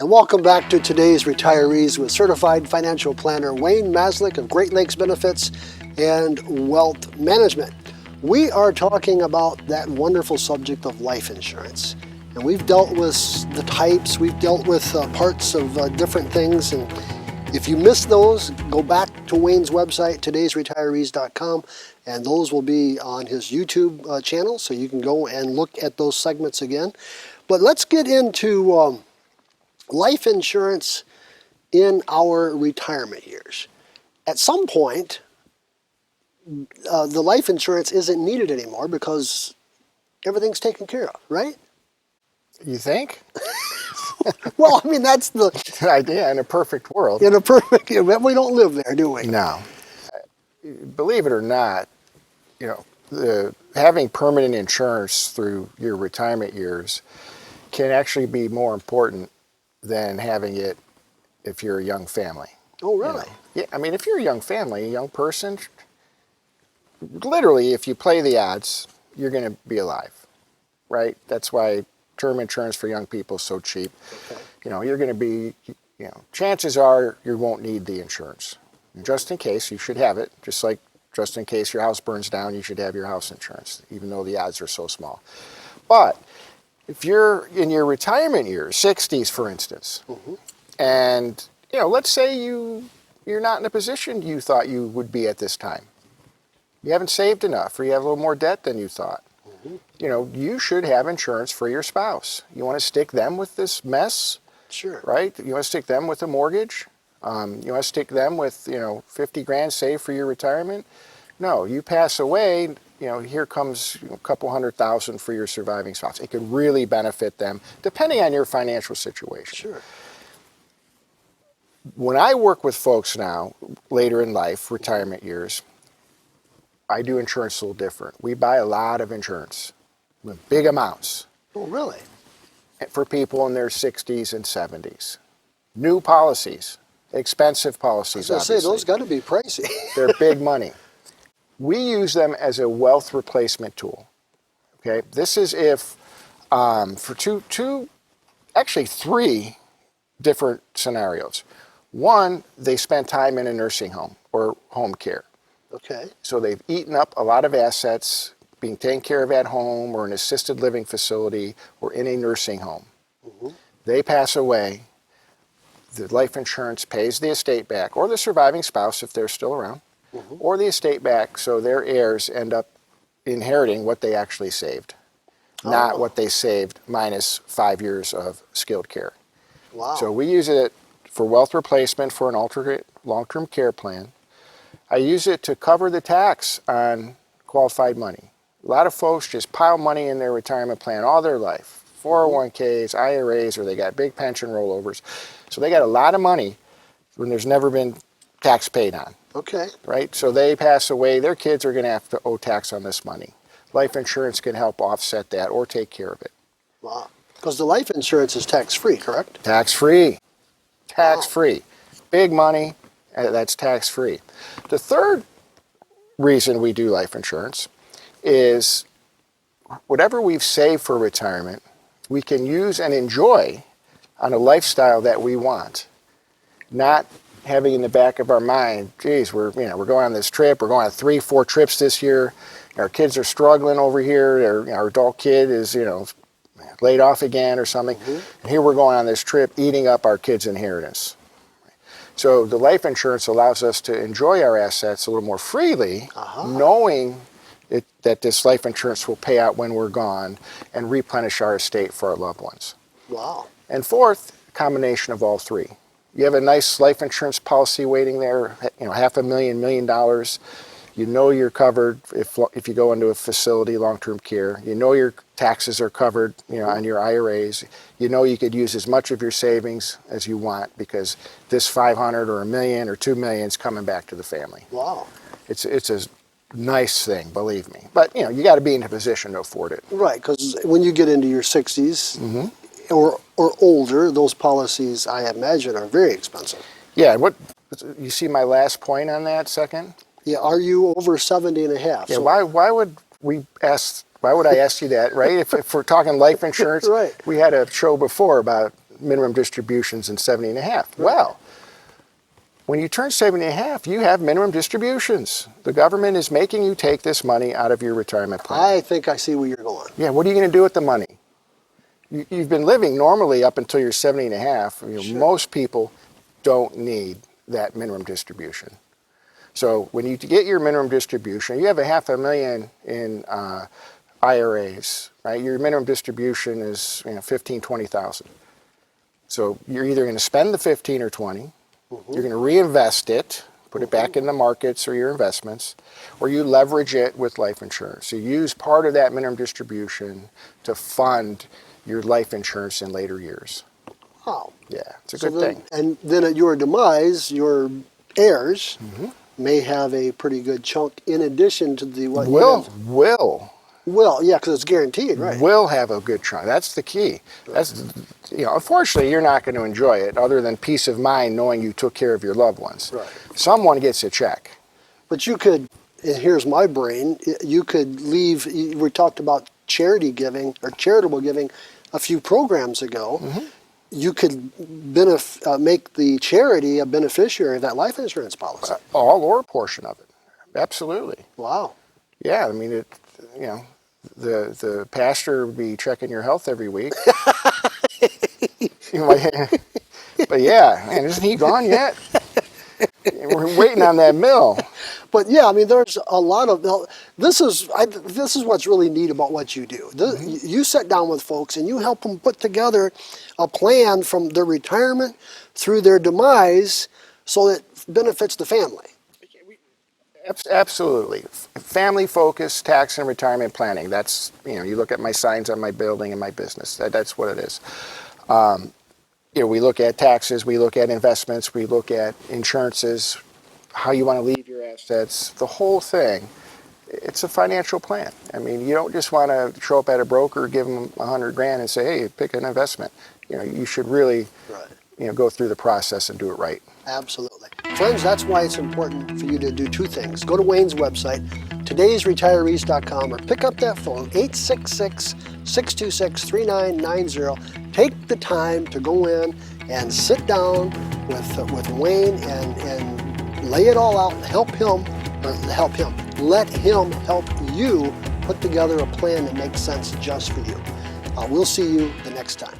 And welcome back to today's Retirees with Certified Financial Planner Wayne Maslyk of Great Lakes Benefits and Wealth Management. We are talking about that wonderful subject of life insurance. And we've dealt with the types, we've dealt with parts of different things. And if you missed those, go back to Wayne's website, todaysretirees.com, and those will be on his YouTube channel, so you can go and look at those segments again. But let's get into life insurance in our retirement years. At some point, the life insurance isn't needed anymore because everything's taken care of, right? You think? Well, I mean, that's the idea in a perfect world. In a perfect, we don't live there, do we? No. Believe it or not, having permanent insurance through your retirement years can actually be more important than having it if you're a young family. Oh, really? Yeah, I mean, if you're a young family, a young person, literally, if you play the odds, you're going to be alive, right? That's why term insurance for young people is so cheap. Okay. You're going to be, chances are you won't need the insurance. And just in case, you should have it. Just in case your house burns down, you should have your house insurance, even though the odds are so small. But if you're in your retirement years, 60s for instance, and let's say you're not in a position you thought you would be at this time. You haven't saved enough, or you have a little more debt than you thought. You should have insurance for your spouse. You want to stick them with this mess? Sure. Right? You want to stick them with a mortgage? You want to stick them with, 50 grand saved for your retirement? No, you pass away, here comes a couple $100,000 for your surviving spouse. It could really benefit them, depending on your financial situation. Sure. When I work with folks now, later in life, retirement years, I do insurance a little different. We buy a lot of insurance with big amounts. Oh, really? For people in their 60s and 70s. New policies, expensive policies, I was going to say, those got to be pricey. They're big money. We use them as a wealth replacement tool. Okay, this is if for three different scenarios. One, they spend time in a nursing home or home care. Okay. So they've eaten up a lot of assets being taken care of at home or an assisted living facility or in a nursing home. They pass away. The life insurance pays the estate back, or the surviving spouse if they're still around, or the estate back, so their heirs end up inheriting what they actually saved, not what they saved minus 5 years of skilled care. Wow. So we use it for wealth replacement for an alternate long-term care plan. I use it to cover the tax on qualified money. A lot of folks just pile money in their retirement plan all their life, 401ks, IRAs, or they got big pension rollovers. So they got a lot of money when there's never been tax paid on. Okay. Right? So they pass away, their kids are going to have to owe tax on this money. Life insurance can help offset that or take care of it. Wow. Because the life insurance is tax-free, correct? Tax-free. Tax-free. Big money, that's tax-free. The third reason we do life insurance is whatever we've saved for retirement, we can use and enjoy on a lifestyle that we want. Not having in the back of our mind, geez, we're going on this trip, we're going on 3-4 trips this year, our kids are struggling over here, our adult kid is, laid off again or something, and here we're going on this trip eating up our kids' inheritance. So the life insurance allows us to enjoy our assets a little more freely, knowing that this life insurance will pay out when we're gone and replenish our estate for our loved ones. Wow. And fourth, combination of all three. You have a nice life insurance policy waiting there, $500,000, $1 million. You know you're covered if you go into a facility, long-term care. You know your taxes are covered, on your IRAs. You know you could use as much of your savings as you want because this $500,000 or $1 million or $2 million is coming back to the family. Wow. It's a nice thing, believe me. But you got to be in a position to afford it. Right, because when you get into your 60s or older, those policies, I imagine, are very expensive. Yeah. You see my last point on that second? Yeah. Are you over 70 and a half? Yeah. So, why would I ask you that, right? If we're talking life insurance, right. We had a show before about minimum distributions in 70 and a half. Well, when you turn 70 and a half, you have minimum distributions. The government is making you take this money out of your retirement plan. I think I see where you're going. Yeah, what are you going to do with the money? You've been living normally up until you're 70 and a half. Most people don't need that minimum distribution. So when you get your minimum distribution, you have $500,000 in IRAs, right? Your minimum distribution is 15, 20,000. So you're either going to spend the 15 or 20, you're going to reinvest it, put it back in the markets or your investments, or you leverage it with life insurance. So you use part of that minimum distribution to fund your life insurance in later years. Wow. Yeah, it's a good thing. And then at your demise, your heirs may have a pretty good chunk in addition to the what Will, yeah, because it's guaranteed, right? Will have a good chunk. That's the key. That's, unfortunately, you're not going to enjoy it other than peace of mind knowing you took care of your loved ones. Right. Someone gets a check. But you could, and here's my brain, you could leave, we talked about charity giving or charitable giving a few programs ago. You could make the charity a beneficiary of that life insurance policy. All or a portion of it. Absolutely. Wow. Yeah, I mean, the pastor would be checking your health every week. But yeah, man, isn't he gone yet? We're waiting on that mill. But yeah, I mean, there's a lot of, this is what's really neat about what you do. You sit down with folks and you help them put together a plan from their retirement through their demise so that it benefits the family. Absolutely. Family-focused tax and retirement planning. That's, you look at my signs on my building and my business. That's what it is. We look at taxes, we look at investments, we look at insurances, how you want to leave your assets, the whole thing. It's a financial plan. I mean, you don't just want to show up at a broker, give them $100,000 and say, hey, pick an investment. You should really, go through the process and do it right. Absolutely. Friends, that's why it's important for you to do two things. Go to Wayne's website, todaysretirees.com, or pick up that phone, 866-626-3990. Take the time to go in and sit down with Wayne and lay it all out, let him help you put together a plan that makes sense just for you. We'll see you the next time.